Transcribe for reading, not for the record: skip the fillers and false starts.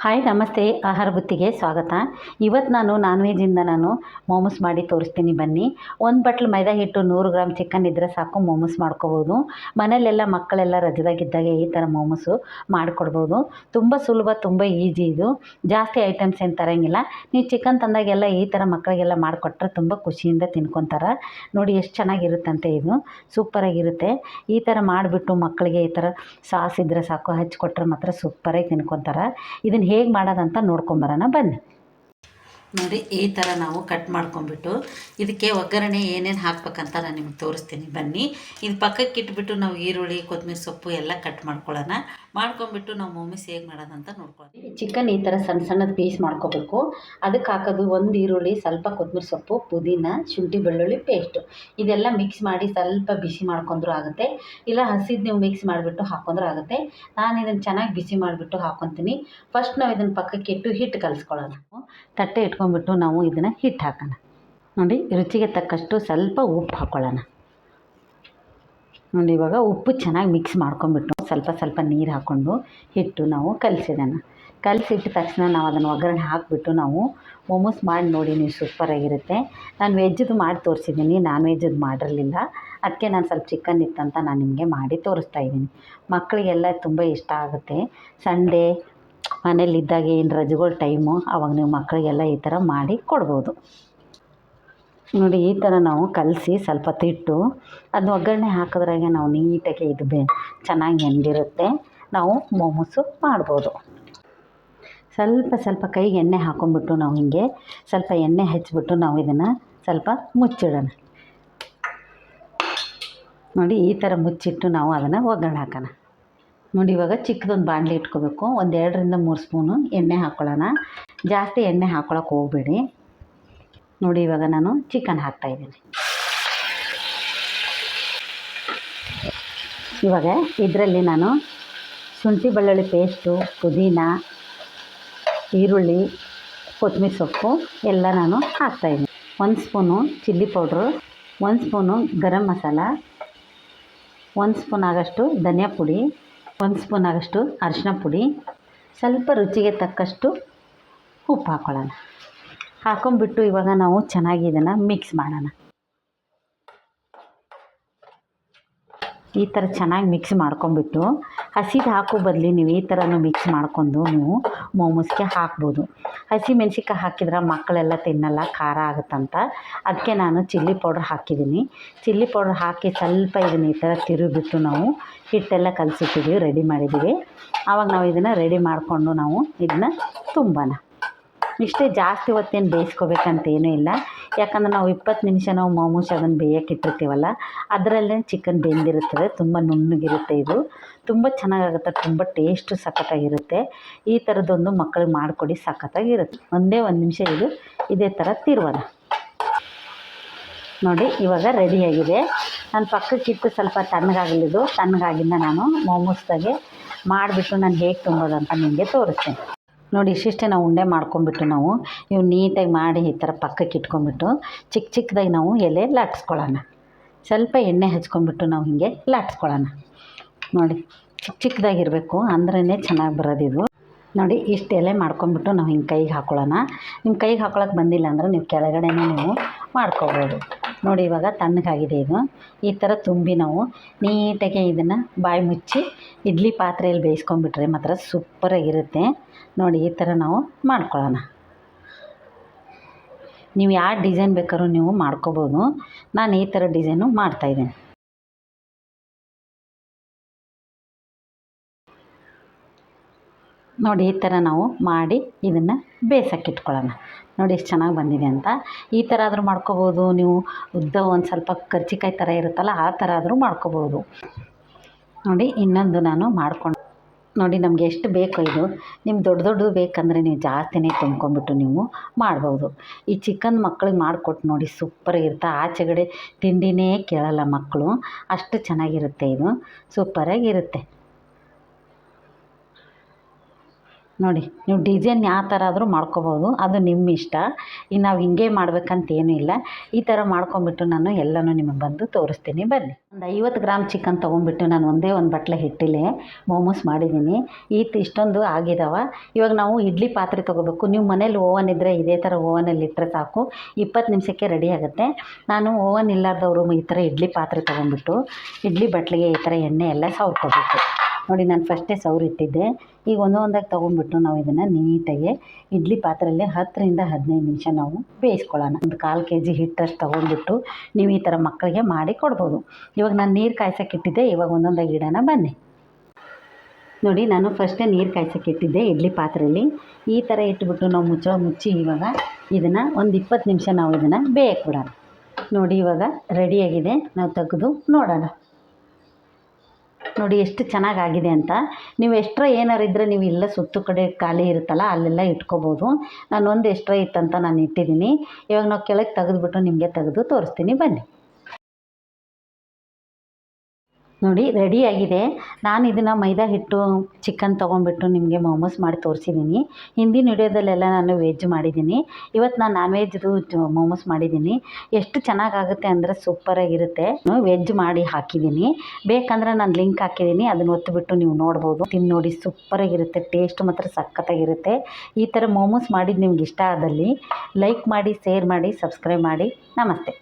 Hi ನಮಸ್ತೆ, ಆಹಾರ ಬುತ್ತಿಗೆ ಸ್ವಾಗತ. ಇವತ್ತು ನಾನ್ ವೆಜ್ಜಿಂದ ಮೋಮೋಸ್ ಮಾಡಿ ತೋರಿಸ್ತೀನಿ ಬನ್ನಿ. ಒಂದು ಬಟ್ಲು ಮೈದಾ ಹಿಟ್ಟು, 100 ಗ್ರಾಮ್ ಚಿಕನ್ ಇದ್ದರೆ ಸಾಕು, ಮೋಮೋಸ್ ಮಾಡ್ಕೋಬೋದು. ಮನೆಯಲ್ಲೆಲ್ಲ ಮಕ್ಕಳೆಲ್ಲ ರಜದಾಗಿದ್ದಾಗ ಈ ಥರ ಮೋಮೋಸು ಮಾಡಿಕೊಡ್ಬೋದು. ತುಂಬ ಸುಲಭ, ತುಂಬ ಈಜಿ. ಇದು ಜಾಸ್ತಿ ಐಟಮ್ಸ್ ಏನು ತರೋಂಗಿಲ್ಲ. ನೀವು ಚಿಕನ್ ತಂದಾಗೆಲ್ಲ ಈ ಥರ ಮಕ್ಕಳಿಗೆಲ್ಲ ಮಾಡಿಕೊಟ್ರೆ ತುಂಬ ಖುಷಿಯಿಂದ ತಿನ್ಕೊತಾರೆ. ನೋಡಿ ಎಷ್ಟು ಚೆನ್ನಾಗಿರುತ್ತಂತೆ. ಇದು ಸೂಪರಾಗಿರುತ್ತೆ. ಈ ಥರ ಮಾಡಿಬಿಟ್ಟು ಮಕ್ಕಳಿಗೆ ಈ ಥರ ಸಾಸ್ ಇದ್ದರೆ ಸಾಕು, ಹಚ್ಕೊಟ್ರೆ ಮಾತ್ರ ಸೂಪರಾಗಿ ತಿನ್ಕೊತಾರೆ. ಇದನ್ನು ಹೇಗೆ ಮಾಡೋದಂತ ನೋಡ್ಕೊಂಬರೋಣ ಬನ್ನಿ. ನೋಡಿ, ಈ ಥರ ನಾವು ಕಟ್ ಮಾಡ್ಕೊಂಬಿಟ್ಟು ಇದಕ್ಕೆ ಒಗ್ಗರಣೆ ಏನೇನು ಹಾಕ್ಬೇಕಂತ ನಾನು ನಿಮ್ಗೆ ತೋರಿಸ್ತೀನಿ ಬನ್ನಿ. ಇದು ಪಕ್ಕಕ್ಕೆ ಇಟ್ಬಿಟ್ಟು ನಾವು ಈರುಳ್ಳಿ, ಕೊತ್ತಂಬರಿ ಸೊಪ್ಪು ಎಲ್ಲ ಕಟ್ ಮಾಡ್ಕೊಂಬಿಟ್ಟು ನಾವು ಮೋಮೋಸ್ ಹೇಗೆ ಮಾಡೋದಂತ ನೋಡ್ಕೊಳ್ಳಿ. ಚಿಕನ್ ಈ ಥರ ಸಣ್ಣ ಸಣ್ಣದು ಪೀಸ್ ಮಾಡ್ಕೋಬೇಕು. ಅದಕ್ಕೆ ಹಾಕೋದು 1 ಈರುಳ್ಳಿ, ಸ್ವಲ್ಪ ಕೊತ್ತಂಬರಿ ಸೊಪ್ಪು, ಪುದೀನ, ಶುಂಠಿ ಬೆಳ್ಳುಳ್ಳಿ ಪೇಸ್ಟು. ಇದೆಲ್ಲ ಮಿಕ್ಸ್ ಮಾಡಿ ಸ್ವಲ್ಪ ಬಿಸಿ ಮಾಡ್ಕೊಂಡ್ರೂ ಆಗುತ್ತೆ, ಇಲ್ಲ ಹಸಿದು ನೀವು ಮಿಕ್ಸ್ ಮಾಡಿಬಿಟ್ಟು ಹಾಕೊಂಡ್ರೂ ಆಗುತ್ತೆ. ನಾನು ಇದನ್ನು ಚೆನ್ನಾಗಿ ಬಿಸಿ ಮಾಡಿಬಿಟ್ಟು ಹಾಕ್ಕೊತೀನಿ. ಫಸ್ಟ್ ನಾವು ಇದನ್ನು ಪಕ್ಕಕ್ಕೆ ಇಟ್ಟು ಹಿಟ್ಟು ಕಲಿಸ್ಕೊಳ್ಳೋಣ. ತಟ್ಟೆ ಇಟ್ಕೊಂಡ್ಬಿಟ್ಟು ನಾವು ಇದನ್ನು ಹಿಟ್ಟು ಹಾಕೋಣ. ನೋಡಿ, ರುಚಿಗೆ ತಕ್ಕಷ್ಟು ಸ್ವಲ್ಪ ಉಪ್ಪು ಹಾಕ್ಕೊಳ್ಳೋಣ. ನೋಡಿ, ಇವಾಗ ಉಪ್ಪು ಚೆನ್ನಾಗಿ ಮಿಕ್ಸ್ ಮಾಡ್ಕೊಂಬಿಟ್ಟು ಸ್ವಲ್ಪ ನೀರು ಹಾಕ್ಕೊಂಡು ಹಿಟ್ಟು ನಾವು ಕಲಸಿಟ್ಟ ತಕ್ಷಣ ನಾವು ಅದನ್ನು ಒಗ್ಗರಣೆ ಹಾಕಿಬಿಟ್ಟು ನಾವು ಮೋಮೋಸ್ ಮಾಡಿ ನೋಡಿ ನೀವು, ಸೂಪರಾಗಿರುತ್ತೆ. ನಾನು ವೆಜ್ಜದು ಮಾಡಿ ತೋರಿಸಿದ್ದೀನಿ, ನಾನ್ ವೆಜ್ಜದು ಮಾಡಿರಲಿಲ್ಲ. ಅದಕ್ಕೆ ನಾನು ಸ್ವಲ್ಪ ಚಿಕನ್ ಇತ್ತಂತ ನಾನು ನಿಮಗೆ ಮಾಡಿ ತೋರಿಸ್ತಾಯಿದ್ದೀನಿ. ಮಕ್ಕಳಿಗೆಲ್ಲ ತುಂಬ ಇಷ್ಟ ಆಗುತ್ತೆ. ಸಂಡೇ ಮನೇಲಿದ್ದಾಗ ಏನು ರಜೆಗಳ ಟೈಮು, ಆವಾಗ ನೀವು ಮಕ್ಕಳಿಗೆಲ್ಲ ಈ ಥರ ಮಾಡಿ ಕೊಡ್ಬೋದು. ನೋಡಿ, ಈ ಥರ ನಾವು ಕಲಸಿ ಸ್ವಲ್ಪ ತಿಟ್ಟು ಅದನ್ನ ಒಗ್ಗರಣೆ ಹಾಕಿದ್ರಾಗೆ ನಾವು ನೀಟಾಗಿ ಇದು ಚೆನ್ನಾಗಿ ನೆಂದಿರುತ್ತೆ. ನಾವು ಮೋಮೋಸು ಮಾಡ್ಬೋದು. ಸ್ವಲ್ಪ ಕೈಗೆ ಎಣ್ಣೆ ಹಾಕ್ಕೊಂಬಿಟ್ಟು ನಾವು ಹಿಂಗೆ ಸ್ವಲ್ಪ ಎಣ್ಣೆ ಹಚ್ಚಿಬಿಟ್ಟು ನಾವು ಇದನ್ನು ಸ್ವಲ್ಪ ಮುಚ್ಚಿಡೋಣ. ನೋಡಿ, ಈ ಥರ ಮುಚ್ಚಿಟ್ಟು ನಾವು ಅದನ್ನು ಒಗ್ಗರಣೆ ಹಾಕೋಣ. ನೋಡಿ, ಇವಾಗ ಚಿಕ್ಕದೊಂದು ಬಾಣಲೆ ಇಟ್ಕೋಬೇಕು. 2 ರಿಂದ 3 ಸ್ಪೂನು ಎಣ್ಣೆ ಹಾಕ್ಕೊಳ್ಳೋಣ. ಜಾಸ್ತಿ ಎಣ್ಣೆ ಹಾಕ್ಕೊಳಕ್ಕೆ ಹೋಗಬೇಡಿ. ನೋಡಿ, ಇವಾಗ ನಾನು ಚಿಕನ್ ಹಾಕ್ತಾಯಿದ್ದೀನಿ. ಇವಾಗ ಇದರಲ್ಲಿ ನಾನು ಶುಂಠಿ ಬೆಳ್ಳುಳ್ಳಿ ಪೇಸ್ಟು, ಪುದೀನ, ಈರುಳ್ಳಿ, ಕೊತ್ತಂಬರಿ ಸೊಪ್ಪು ಎಲ್ಲ ನಾನು ಹಾಕ್ತಾಯಿದ್ದೀನಿ. 1 spoon chilli powder, 1 spoon garam masala, 1 spoon ಆಗಷ್ಟು ಧನಿಯಾ ಪುಡಿ, 1 ಸ್ಪೂನ್ ಆಗಷ್ಟು ಅರಿಶಿನ ಪುಡಿ, ಸ್ವಲ್ಪ ರುಚಿಗೆ ತಕ್ಕಷ್ಟು ಉಪ್ಪು ಹಾಕ್ಕೊಳ್ಳೋಣ. ಹಾಕೊಂಡ್ಬಿಟ್ಟು ಇವಾಗ ನಾವು ಚೆನ್ನಾಗಿ ಇದನ್ನು ಮಿಕ್ಸ್ ಮಾಡೋಣ. ಈ ಥರ ಚೆನ್ನಾಗಿ ಮಿಕ್ಸ್ ಮಾಡ್ಕೊಂಬಿಟ್ಟು ಹಸಿದು ಹಾಕೋ ಬದಲು ನೀವು ಈ ಥರನೂ ಮಿಕ್ಸ್ ಮಾಡ್ಕೊಂಡು ನೀವು ಮೋಮೋಸ್ಗೆ ಹಾಕ್ಬೋದು. ಹಸಿ ಮೆಣ್ಸಿನ್ಕಾಯಿ ಹಾಕಿದ್ರೆ ಮಕ್ಕಳೆಲ್ಲ ತಿನ್ನಲ್ಲ, ಖಾರ ಆಗುತ್ತಂತ. ಅದಕ್ಕೆ ನಾನು ಚಿಲ್ಲಿ ಪೌಡ್ರ್ ಹಾಕಿದ್ದೀನಿ. ಚಿಲ್ಲಿ ಪೌಡ್ರ್ ಹಾಕಿ ಸ್ವಲ್ಪ ಇದನ್ನು ಈ ಥರ ತಿರುಗಿಬಿಟ್ಟು ನಾವು ಹಿಟ್ಟೆಲ್ಲ ಕಲಸಿಟ್ಟಿದ್ದೀವಿ, ರೆಡಿ ಮಾಡಿದ್ದೀವಿ. ಆವಾಗ ನಾವು ಇದನ್ನು ರೆಡಿ ಮಾಡಿಕೊಂಡು ನಾವು ಇದನ್ನು ತುಂಬೋಣ. ಇಷ್ಟೇ, ಜಾಸ್ತಿ ಹೊತ್ತೇನು ಬೇಯಿಸ್ಕೋಬೇಕಂತೇನೂ ಇಲ್ಲ. ಯಾಕಂದ್ರೆ ನಾವು 20 ನಿಮಿಷ ನಾವು ಮೋಮೋಸ್ ಅದನ್ನು ಬೇಯಕ್ಕೆ ಇಟ್ಟಿರ್ತೀವಲ್ಲ, ಅದರಲ್ಲೇ ಚಿಕನ್ ಬೆಂದಿರುತ್ತದೆ. ತುಂಬ ನುಣ್ಣಗಿರುತ್ತೆ. ಇದು ತುಂಬ ಚೆನ್ನಾಗಾಗುತ್ತೆ, ತುಂಬ ಟೇಸ್ಟು ಸಖತ್ತಾಗಿರುತ್ತೆ. ಈ ಥರದ್ದೊಂದು ಮಕ್ಕಳಿಗೆ ಮಾಡಿಕೊಡಿ, ಸಖತ್ತಾಗಿರುತ್ತೆ. ಒಂದೇ 1 ನಿಮಿಷ ಇದು ಇದೇ ಥರ ತಿರುವೋಣ. ನೋಡಿ, ಇವಾಗ ರೆಡಿಯಾಗಿದೆ. ನಾನು ಪಕ್ಕಕ್ಕಿಟ್ಟು ಸ್ವಲ್ಪ ತಣ್ಣಗಾಗಿಂದ ನಾನು ಮೋಮೋಸ್ದಾಗೆ ಮಾಡಿಬಿಟ್ಟು ನಾನು ಹೇಗೆ ತುಂಬೋದಂತ ನಿಮಗೆ ತೋರಿಸ್ತೇನೆ. ನೋಡಿ, ಇಷ್ಟಿಷ್ಟೇ ನಾವು ಉಂಡೆ ಮಾಡ್ಕೊಂಬಿಟ್ಟು ನಾವು ಇವು ನೀಟಾಗಿ ಮಾಡಿ ಈ ಥರ ಪಕ್ಕಕ್ಕೆ ಇಟ್ಕೊಂಬಿಟ್ಟು ಚಿಕ್ಕದಾಗಿ ನಾವು ಎಲೆ ಲಾಟಿಸ್ಕೊಳ್ಳೋಣ. ಸ್ವಲ್ಪ ಎಣ್ಣೆ ಹಚ್ಕೊಂಬಿಟ್ಟು ನಾವು ಹೀಗೆ ಲಾಟಿಸ್ಕೊಳ್ಳೋಣ. ನೋಡಿ, ಚಿಕ್ಕದಾಗಿರಬೇಕು, ಅಂದ್ರೇ ಚೆನ್ನಾಗಿ ಬರೋದಿದು. ನೋಡಿ, ಇಷ್ಟು ಎಲೆ ಮಾಡ್ಕೊಂಬಿಟ್ಟು ನಾವು ಹಿಂಗೆ ಕೈಗೆ ಹಾಕ್ಕೊಳ್ಳೋಣ. ನಿಮ್ಮ ಕೈಗೆ ಹಾಕ್ಕೊಳಕ್ಕೆ ಬಂದಿಲ್ಲ ಅಂದರೆ ನೀವು ಕೆಳಗಡೆನೇ ನೀವು ಮಾಡ್ಕೋಬೋದು. ನೋಡಿ, ಇವಾಗ ತಣ್ಣಗಾಗಿದೆ. ಇದು ಈ ಥರ ತುಂಬಿ ನಾವು ನೀಟಾಗಿ ಇದನ್ನು ಬಾಯಿ ಮುಚ್ಚಿ ಇಡ್ಲಿ ಪಾತ್ರೆಯಲ್ಲಿ ಬೇಯಿಸ್ಕೊಂಬಿಟ್ರೆ ಮಾತ್ರ ಸೂಪರಾಗಿರುತ್ತೆ. ನೋಡಿ, ಈ ಥರ ನಾವು ಮಾಡ್ಕೊಳ್ಳೋಣ. ನೀವು ಯಾವ ಡಿಸೈನ್ ಬೇಕಾದ್ರೂ ನೀವು ಮಾಡ್ಕೋಬೋದು. ನಾನು ಈ ಥರ ಡಿಸೈನು ಮಾಡ್ತಾಯಿದ್ದೀನಿ. ನೋಡಿ, ಈ ಥರ ನಾವು ಮಾಡಿ ಇದನ್ನು ಬೇಯಿಸೋಕೆ ಇಟ್ಕೊಳ್ಳೋಣ. ನೋಡಿ, ಎಷ್ಟು ಚೆನ್ನಾಗಿ ಬಂದಿದೆ ಅಂತ. ಈ ಥರ ಆದರೂ ಮಾಡ್ಕೋಬೋದು. ನೀವು ಉದ್ದ ಒಂದು ಸ್ವಲ್ಪ ಕರ್ಜಿಕಾಯಿ ಥರ ಇರುತ್ತಲ್ಲ, ಆ ಥರ ಆದರೂ ಮಾಡ್ಕೋಬೋದು. ನೋಡಿ, ಇನ್ನೊಂದು ನಾನು ಮಾಡ್ಕೊಂಡು ನೋಡಿ, ನಮಗೆ ಎಷ್ಟು ಬೇಕೋ ಇದು. ನಿಮ್ಗೆ ದೊಡ್ಡದು ಬೇಕಂದರೆ ನೀವು ಜಾಸ್ತಿನೇ ತುಂಬ್ಕೊಂಬಿಟ್ಟು ನೀವು ಮಾಡ್ಬೋದು. ಈ ಚಿಕನ್ ಮಕ್ಕಳಿಗೆ ಮಾಡಿಕೊಟ್ಟು ನೋಡಿ, ಸೂಪರಾಗಿರುತ್ತೆ. ಆಚೆಗಡೆ ತಿಂಡಿನೇ ಕೇಳಲ್ಲ ಮಕ್ಕಳು, ಅಷ್ಟು ಚೆನ್ನಾಗಿರುತ್ತೆ. ಇದು ಸೂಪರಾಗಿರುತ್ತೆ. ನೋಡಿ ನೀವು ಡಿಸೈನ್ ಯಾವ ಥರ ಆದರೂ ಮಾಡ್ಕೊಬೋದು, ಅದು ನಿಮ್ಮ ಇಷ್ಟ. ಈಗ ನಾವು ಹಿಂಗೆ ಮಾಡ್ಬೇಕಂತ ಏನೂ ಇಲ್ಲ. ಈ ಥರ ಮಾಡ್ಕೊಂಬಿಟ್ಟು ನಾನು ಎಲ್ಲನೂ ನಿಮಗೆ ಬಂದು ತೋರಿಸ್ತೀನಿ ಬನ್ನಿ. ಒಂದು 50 ಗ್ರಾಮ್ ಚಿಕನ್ ತೊಗೊಂಡ್ಬಿಟ್ಟು ನಾನು ಒಂದೇ ಒಂದು ಬಟ್ಲೆ ಹಿಟ್ಟಲ್ಲಿ ಮೋಮೋಸ್ ಮಾಡಿದ್ದೀನಿ. ಇಷ್ಟೊಂದು ಆಗಿದಾವೆ. ಇವಾಗ ನಾವು ಇಡ್ಲಿ ಪಾತ್ರೆ ತೊಗೋಬೇಕು. ನೀವು ಮನೇಲಿ ಓವನ್ ಇದ್ದರೆ ಇದೇ ಥರ ಓವನಲ್ಲಿ ಇಟ್ಟರೆ ಸಾಕು, 20 ನಿಮಿಷಕ್ಕೆ ರೆಡಿ ಆಗುತ್ತೆ. ನಾನು ಓವನ್ ಇಲ್ಲಾರ್ದವರು ಈ ಥರ ಇಡ್ಲಿ ಪಾತ್ರೆ ತೊಗೊಂಡ್ಬಿಟ್ಟು ಇಡ್ಲಿ ಬಟ್ಲಿಗೆ ಈ ಥರ ಎಣ್ಣೆ ಎಲ್ಲ ಸವರ್ಕೋಬೇಕು. ನೋಡಿ ನಾನು ಫಸ್ಟೇ ಸವರಿಟ್ಟಿದ್ದೆ. ಈಗ ಒಂದೊಂದಾಗಿ ತೊಗೊಂಡ್ಬಿಟ್ಟು ನಾವು ಇದನ್ನು ನೀಟಾಗಿ ಇಡ್ಲಿ ಪಾತ್ರೆಯಲ್ಲಿ 10ರಿಂದ 15 ನಿಮಿಷ ನಾವು ಬೇಯಿಸ್ಕೊಳ್ಳೋಣ. ಒಂದು 1/4 kg ಹಿಟ್ಟಷ್ಟು ತೊಗೊಂಡ್ಬಿಟ್ಟು ನೀವು ಈ ಥರ ಮಕ್ಕಳಿಗೆ ಮಾಡಿ ಕೊಡ್ಬೋದು. ಇವಾಗ ನಾನು ನೀರು ಕಾಯ್ಸೋಕೆ ಇಟ್ಟಿದ್ದೆ. ಇವಾಗ ಒಂದೊಂದಾಗಿ ಇಡೋಣ ಬನ್ನಿ. ನೋಡಿ ನಾನು ಫಸ್ಟೇ ನೀರು ಕಾಯ್ಸೋಕೆ ಇಟ್ಟಿದ್ದೆ ಇಡ್ಲಿ ಪಾತ್ರೆಯಲ್ಲಿ. ಈ ಥರ ಇಟ್ಬಿಟ್ಟು ನಾವು ಮುಚ್ಚಿ ಇವಾಗ ಇದನ್ನು ಒಂದು 20 ನಿಮಿಷ ನಾವು ಇದನ್ನು ಬೇಯಕ್ಕೆ ಬಿಡೋಣ. ನೋಡಿ ಇವಾಗ ರೆಡಿಯಾಗಿದೆ. ನಾವು ತೆಗೆದು ನೋಡೋಣ. ನೋಡಿ ಎಷ್ಟು ಚೆನ್ನಾಗಾಗಿದೆ ಅಂತ. ನೀವು ಎಕ್ಸ್ಟ್ರಾ ಏನಾರು ಇದ್ದರೆ ನೀವು ಇಲ್ಲ ಸುತ್ತು ಕಡೆ ಖಾಲಿ ಇರುತ್ತಲ್ಲ ಅಲ್ಲೆಲ್ಲ ಇಟ್ಕೋಬೋದು. ನಾನು ಒಂದು ಎಕ್ಸ್ಟ್ರಾ ಇತ್ತಂತ ನಾನು ಇಟ್ಟಿದ್ದೀನಿ. ಇವಾಗ ನಾವು ಕೆಳಗೆ ತೆಗೆದುಬಿಟ್ಟು ನಿಮಗೆ ತೆಗೆದು ತೋರಿಸ್ತೀನಿ ಬನ್ನಿ. ನೋಡಿ ರೆಡಿಯಾಗಿದೆ. ನಾನು ಇದನ್ನು ಮೈದಾ ಹಿಟ್ಟು ಚಿಕನ್ ತೊಗೊಂಡ್ಬಿಟ್ಟು ನಿಮಗೆ ಮೋಮೋಸ್ ಮಾಡಿ ತೋರಿಸಿದ್ದೀನಿ. ಹಿಂದಿನ ವಿಡಿಯೋದಲ್ಲೆಲ್ಲ ನಾನು ವೆಜ್ ಮಾಡಿದ್ದೀನಿ. ಇವತ್ತು ನಾನು ನಾನ್ ವೆಜ್ದು ಮೋಮೋಸ್ ಮಾಡಿದ್ದೀನಿ. ಎಷ್ಟು ಚೆನ್ನಾಗಾಗುತ್ತೆ ಅಂದರೆ ಸೂಪರಾಗಿರುತ್ತೆ. ವೆಜ್ ಮಾಡಿ ಹಾಕಿದ್ದೀನಿ. ಬೇಕಂದ್ರೆ ನಾನು ಲಿಂಕ್ ಹಾಕಿದ್ದೀನಿ, ಅದನ್ನು ಒತ್ತಿಬಿಟ್ಟು ನೀವು ನೋಡ್ಬೋದು. ತಿಂದು ನೋಡಿ, ಸೂಪರಾಗಿರುತ್ತೆ. ಟೇಸ್ಟ್ ಮಾತ್ರ ಸಖತ್ತಾಗಿರುತ್ತೆ. ಈ ಥರ ಮೋಮೋಸ್ ಮಾಡಿದ್ದು ನಿಮ್ಗೆ ಇಷ್ಟ ಆದಲ್ಲಿ ಲೈಕ್ ಮಾಡಿ, ಶೇರ್ ಮಾಡಿ, ಸಬ್ಸ್ಕ್ರೈಬ್ ಮಾಡಿ. ನಮಸ್ತೆ.